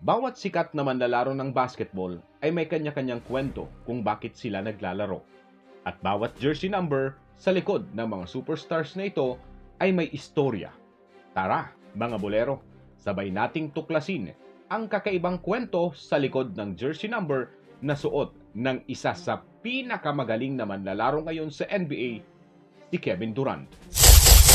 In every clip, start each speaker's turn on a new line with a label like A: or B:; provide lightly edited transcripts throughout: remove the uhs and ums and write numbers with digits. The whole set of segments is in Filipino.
A: Bawat sikat na manlalaro ng basketball ay may kanya-kanyang kwento kung bakit sila naglalaro. At bawat jersey number sa likod ng mga superstars na ito ay may istorya. Tara, mga bolero, sabay nating tuklasin ang kakaibang kwento sa likod ng jersey number na suot ng isa sa pinakamagaling na manlalaro ngayon sa NBA, si Kevin Durant.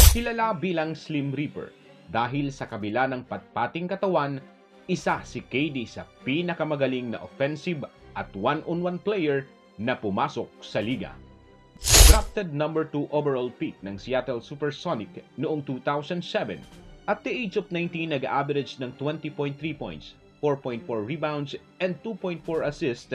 A: Kilala bilang Slim Reaper dahil sa kabila ng patpating katawan, isa si KD sa pinakamagaling na offensive at one-on-one player na pumasok sa liga. Drafted number 2 overall pick ng Seattle Supersonic noong 2007, at the age of 19 nag-average ng 20.3 points, 4.4 rebounds, and 2.4 assists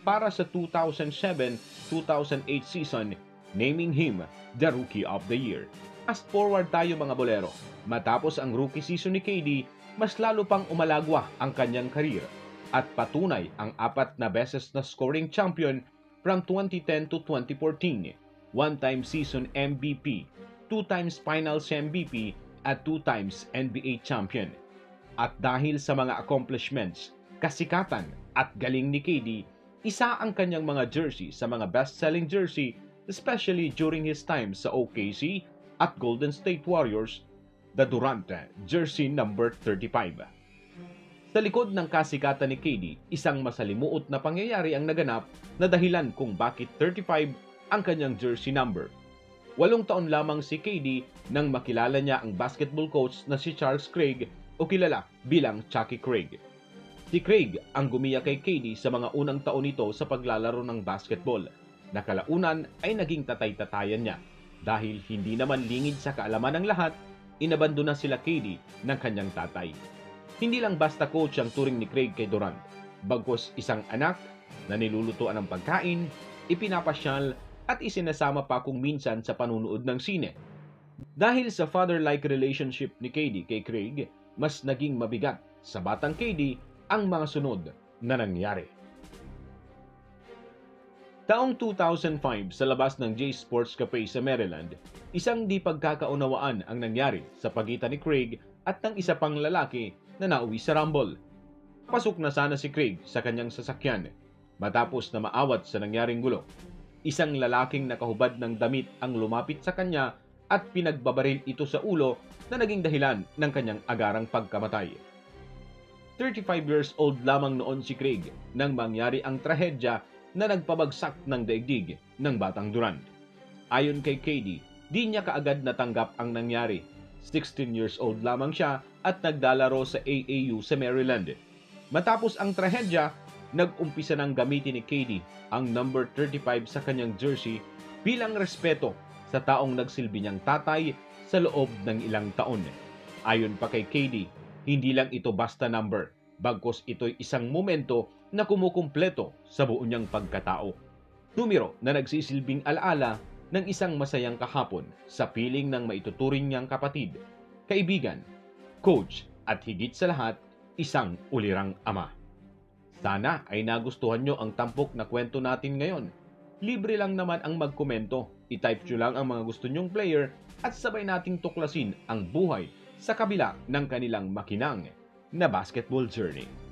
A: para sa 2007-2008 season, naming him the Rookie of the Year. Fast forward tayo mga bolero, matapos ang rookie season ni KD, mas lalo pang umalagwa ang kanyang career at patunay ang 4 na beses na scoring champion from 2010 to 2014, 1-time season MVP, 2 times finals MVP at 2 times NBA champion. At dahil sa mga accomplishments, kasikatan at galing ni KD, isa ang kanyang mga jersey sa mga best-selling jersey, especially during his time sa OKC at Golden State Warriors, the Durant jersey number 35. Sa likod ng kasikatan ni KD, isang masalimuot na pangyayari ang naganap na dahilan kung bakit 35 ang kanyang jersey number. 8 taon lamang si KD nang makilala niya ang basketball coach na si Charles Craig o kilala bilang Chucky Craig. Si Craig ang gumiya kay KD sa mga unang taon nito sa paglalaro ng basketball, na kalaunan ay naging tatay-tatayan niya. Dahil hindi naman lingid sa kaalaman ng lahat, inabandona sila KD ng kanyang tatay. Hindi lang basta coach ang turing ni Craig kay Durant, bagkus isang anak na nilulutuan ng pagkain, ipinapasyal at isinasama pa kung minsan sa panunood ng sine. Dahil sa father-like relationship ni KD kay Craig, mas naging mabigat sa batang KD ang mga sunod na nangyari. Taong 2005 sa labas ng J Sports Cafe sa Maryland, isang di pagkakaunawaan ang nangyari sa pagitan ni Craig at ng isa pang lalaki na nauwi sa Rumble. Pasok na sana si Craig sa kanyang sasakyan matapos na maawat sa nangyaring gulo. Isang lalaking nakahubad ng damit ang lumapit sa kanya at pinagbabaril ito sa ulo na naging dahilan ng kanyang agarang pagkamatay. 35 years old lamang noon si Craig nang mangyari ang trahedya na nagpabagsak ng daigdig ng batang Durant. Ayon kay KD, di niya kaagad natanggap ang nangyari. 16 years old lamang siya at naglalaro sa AAU sa Maryland. Matapos ang trahedya, nag-umpisa ng gamitin ni KD ang number 35 sa kanyang jersey bilang respeto sa taong nagsilbi niyang tatay sa loob ng ilang taon. Ayon pa kay KD, hindi lang ito basta number, bagkus ito'y isang momento na kumukumpleto sa buo niyang pagkatao. Numero na nagsisilbing alaala ng isang masayang kahapon sa piling ng maituturing niyang kapatid, kaibigan, coach at higit sa lahat, isang ulirang ama. Sana ay nagustuhan nyo ang tampok na kwento natin ngayon. Libre lang naman ang magkomento. I-type nyo lang ang mga gusto nyong player at sabay nating tuklasin ang buhay sa kabila ng kanilang makinang na basketball journey.